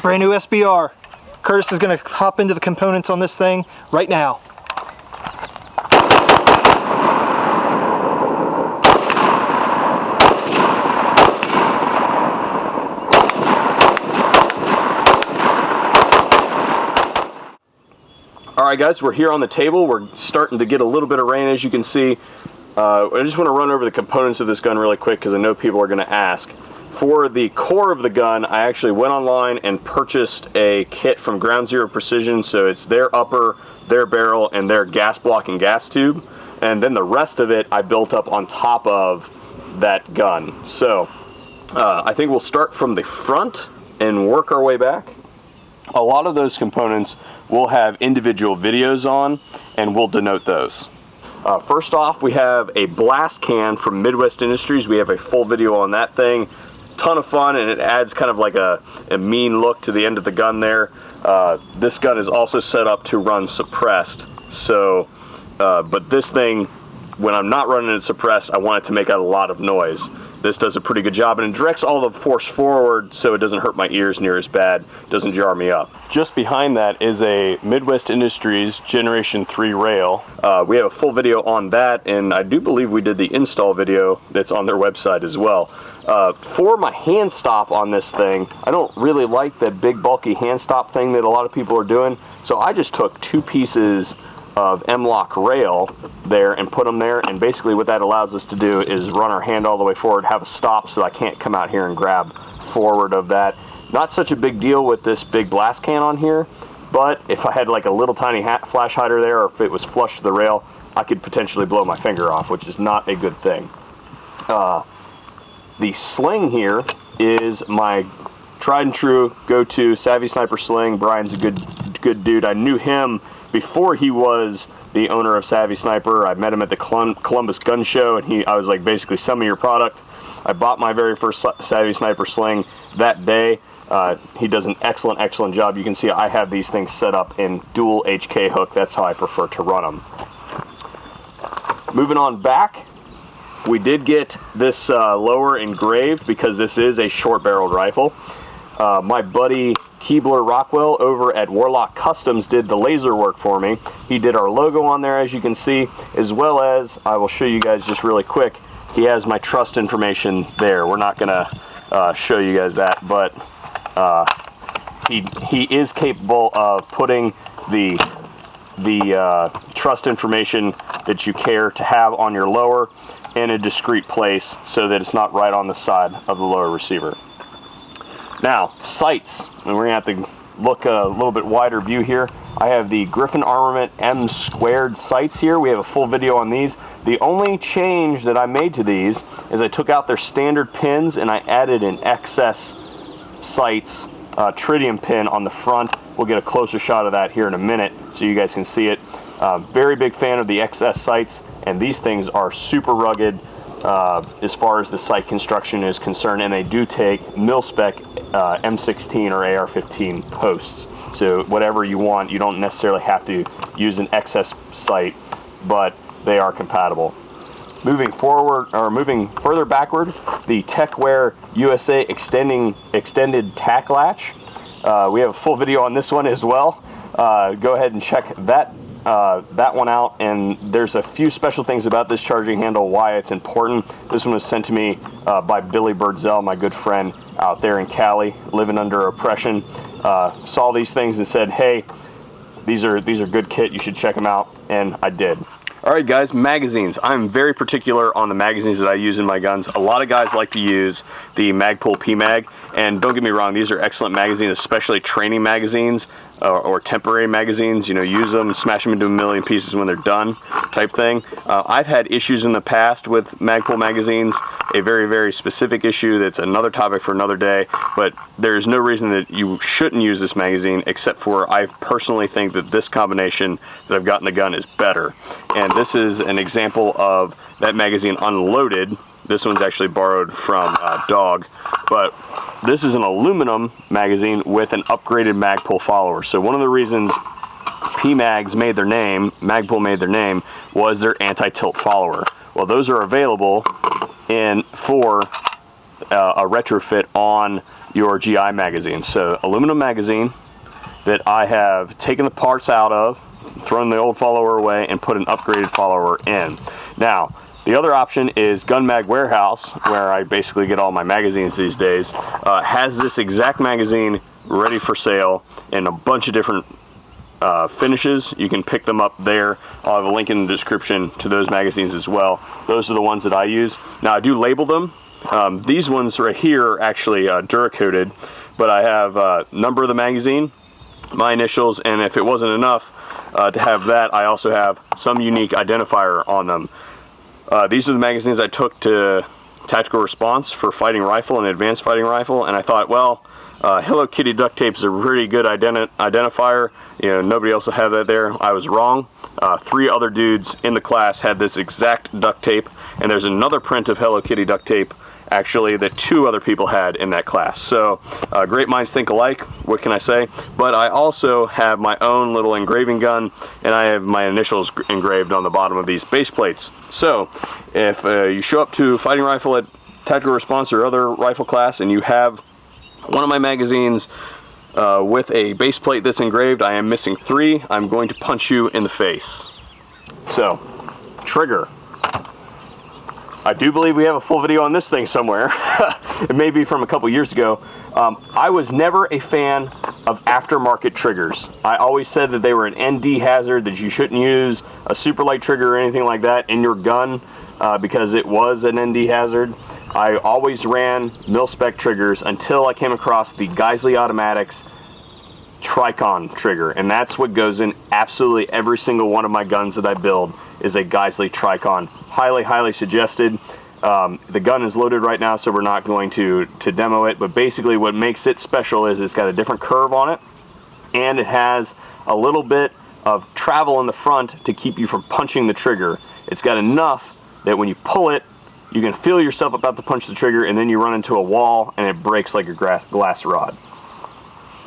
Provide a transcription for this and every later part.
Brand new SBR. Curtis is going to hop into the components on this thing right now. Alright guys, we're here on the table. We're starting to get a little bit of rain, as you can see. I just want to run over the components of this gun really quick because I know people are going to ask. For the core of the gun, I actually went online and purchased a kit from Ground Zero Precision, so it's their upper, their barrel, and their gas block and gas tube. And then the rest of it I built up on top of that gun. So I think we'll start from the front and work our way back. A lot of those components will have individual videos on, and we'll denote those. First off, we have a blast can from Midwest Industries. We have a full video on that thing. Ton of fun, and it adds kind of like a mean look to the end of the gun there. This gun is also set up to run suppressed, so but this thing, when I'm not running it suppressed, I want it to make a lot of noise. This does a pretty good job, and it directs all the force forward so it doesn't hurt my ears near as bad, doesn't jar me up. Just behind that is a Midwest Industries Generation 3 rail. We have a full video on that, and I do believe we did the install video that's on their website as well. For my hand stop on this thing, I don't really like that big bulky hand stop thing that a lot of people are doing, so I just took 2 pieces of M-LOK rail there and put them there, and basically what that allows us to do is run our hand all the way forward, have a stop so I can't come out here and grab forward of that. Not such a big deal with this big blast can on here, but if I had like a little tiny flash hider there, or if it was flush to the rail, I could potentially blow my finger off, which is not a good thing. The sling here is my tried and true go-to Savvy Sniper sling. Brian's a good dude. I knew him before he was the owner of Savvy Sniper. I met him at the Columbus Gun Show, and I was like, basically, sell me your product. I bought my very first Savvy Sniper sling that day. He does an excellent job. You can see I have these things set up in dual HK hook. That's how I prefer to run them. Moving on back, we did get this lower engraved because this is a short-barreled rifle. My buddy Keebler Rockwell over at Warlock Customs did the laser work for me. He did our logo on there, as you can see, as well as, I will show you guys just really quick, he has my trust information there. We're not gonna show you guys that, but he is capable of putting the trust information that you care to have on your lower in a discrete place so that it's not right on the side of the lower receiver. Now, sights, and we're going to have to look a little bit wider view here. I have the Griffon Armament M² sights here. We have a full video on these. The only change that I made to these is I took out their standard pins and I added an XS sights tritium pin on the front. We'll get a closer shot of that here in a minute so you guys can see it. Very big fan of the XS sights, and these things are super rugged as far as the sight construction is concerned, and they do take mil-spec M16 or AR-15 posts. So whatever you want, you don't necessarily have to use an XS sight, but they are compatible. Moving forward, or moving further backward, the TechWear USA extended tack latch. We have a full video on this one as well. Go ahead and check that one out, and there's a few special things about this charging handle, why it's important. This one was sent to me by Billy Birdzell, my good friend out there in Cali, living under oppression. Saw these things and said, hey, these are good kit, you should check them out, and I did. Alright guys, magazines. I'm very particular on the magazines that I use in my guns. A lot of guys like to use the Magpul PMag, and don't get me wrong, these are excellent magazines, especially training magazines or temporary magazines. You know, use them, smash them into a million pieces when they're done type thing. I've had issues in the past with Magpul magazines, a very specific issue that's another topic for another day, but there's no reason that you shouldn't use this magazine except for I personally think that this combination that I've got in the gun is better. And this is an example of that magazine unloaded. This one's actually borrowed from Dog, but this is an aluminum magazine with an upgraded Magpul follower. So one of the reasons PMags made their name, Magpul made their name, was their anti-tilt follower. Well, those are available for a retrofit on your GI magazine. So aluminum magazine that I have taken the parts out of, thrown the old follower away, and put an upgraded follower in. Now, the other option is Gun Mag Warehouse, where I basically get all my magazines these days, has this exact magazine ready for sale in a bunch of different finishes. You can pick them up there. I'll have a link in the description to those magazines as well. Those are the ones that I use. Now, I do label them. These ones right here are actually Duracoated, but I have number of the magazine, my initials, and if it wasn't enough to have that, I also have some unique identifier on them. These are the magazines I took to Tactical Response for Fighting Rifle and Advanced Fighting Rifle, and I thought, well, Hello Kitty duct tape is a really good identifier. You know, nobody else will have that there. I was wrong. 3 other dudes in the class had this exact duct tape, and there's another print of Hello Kitty duct tape actually that 2 other people had in that class. So great minds think alike, what can I say? But I also have my own little engraving gun, and I have my initials engraved on the bottom of these base plates. So if you show up to Fighting Rifle at Tactical Response or other rifle class and you have one of my magazines with a base plate that's engraved, I am missing 3, I'm going to punch you in the face. So, trigger. I do believe we have a full video on this thing somewhere. It may be from a couple years ago. I was never a fan of aftermarket triggers. I always said that they were an ND hazard, that you shouldn't use a super light trigger or anything like that in your gun because it was an ND hazard. I always ran mil-spec triggers until I came across the Geisley Automatics Tricon trigger, and that's what goes in absolutely every single one of my guns that I build is a Geisley Tricon. Highly, highly suggested. The gun is loaded right now, so we're not going to demo it, but basically what makes it special is it's got a different curve on it, and it has a little bit of travel in the front to keep you from punching the trigger. It's got enough that when you pull it, you can feel yourself about to punch the trigger, and then you run into a wall and it breaks like a glass rod.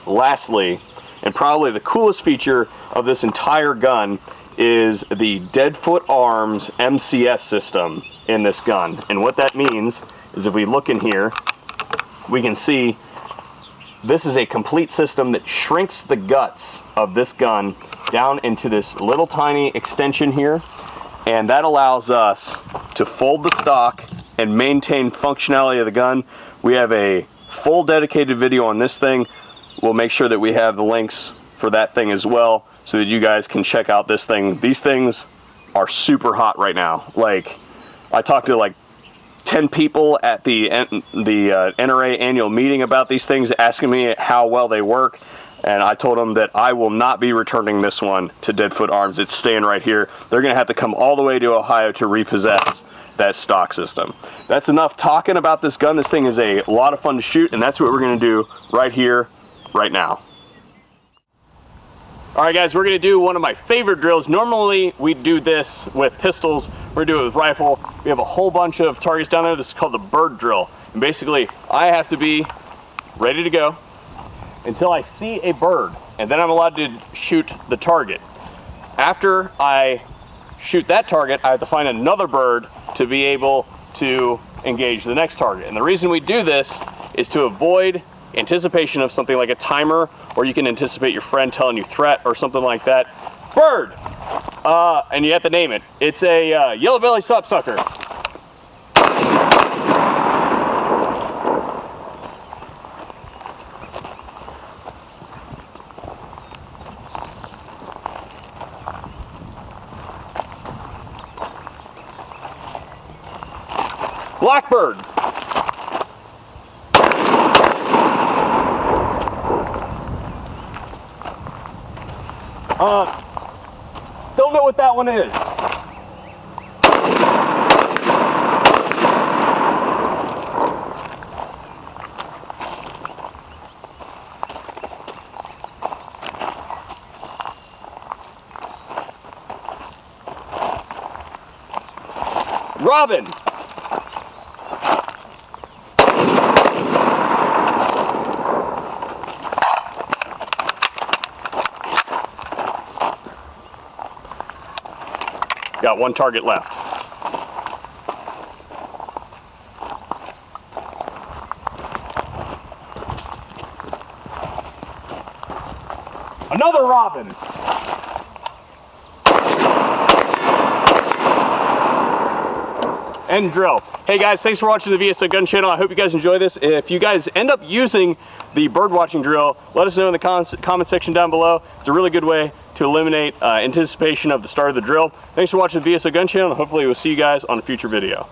Lastly, and probably the coolest feature of this entire gun, is the Deadfoot Arms MCS system in this gun. And what that means is if we look in here, we can see this is a complete system that shrinks the guts of this gun down into this little tiny extension here, and that allows us to fold the stock and maintain functionality of the gun. We have a full dedicated video on this thing. We'll make sure that we have the links for that thing as well so that you guys can check out this thing. These things are super hot right now. Like, I talked to like 10 people at the NRA annual meeting about these things, asking me how well they work, and I told them that I will not be returning this one to Deadfoot Arms. It's staying right here. They're gonna have to come all the way to Ohio to repossess that stock system. That's enough talking about this gun. This thing is a lot of fun to shoot, and that's what we're gonna do right here, right now. All right, guys, we're gonna do one of my favorite drills. Normally, we do this with pistols. We're gonna do it with rifle. We have a whole bunch of targets down there. This is called the bird drill. And basically, I have to be ready to go until I see a bird, and then I'm allowed to shoot the target. After I shoot that target, I have to find another bird to be able to engage the next target. And the reason we do this is to avoid anticipation of something like a timer, or you can anticipate your friend telling you threat or something like that. Bird! And you have to name it. It's a yellow-bellied sapsucker. Blackbird. Don't know what that one is. Robin. Got one target left. Another robin. And drill. Hey guys, thanks for watching the VSO Gun Channel. I hope you guys enjoy this. If you guys end up using the bird watching drill, let us know in the comment section down below. It's a really good way to eliminate anticipation of the start of the drill. Thanks for watching the VSO Gun Channel, and hopefully we'll see you guys on a future video.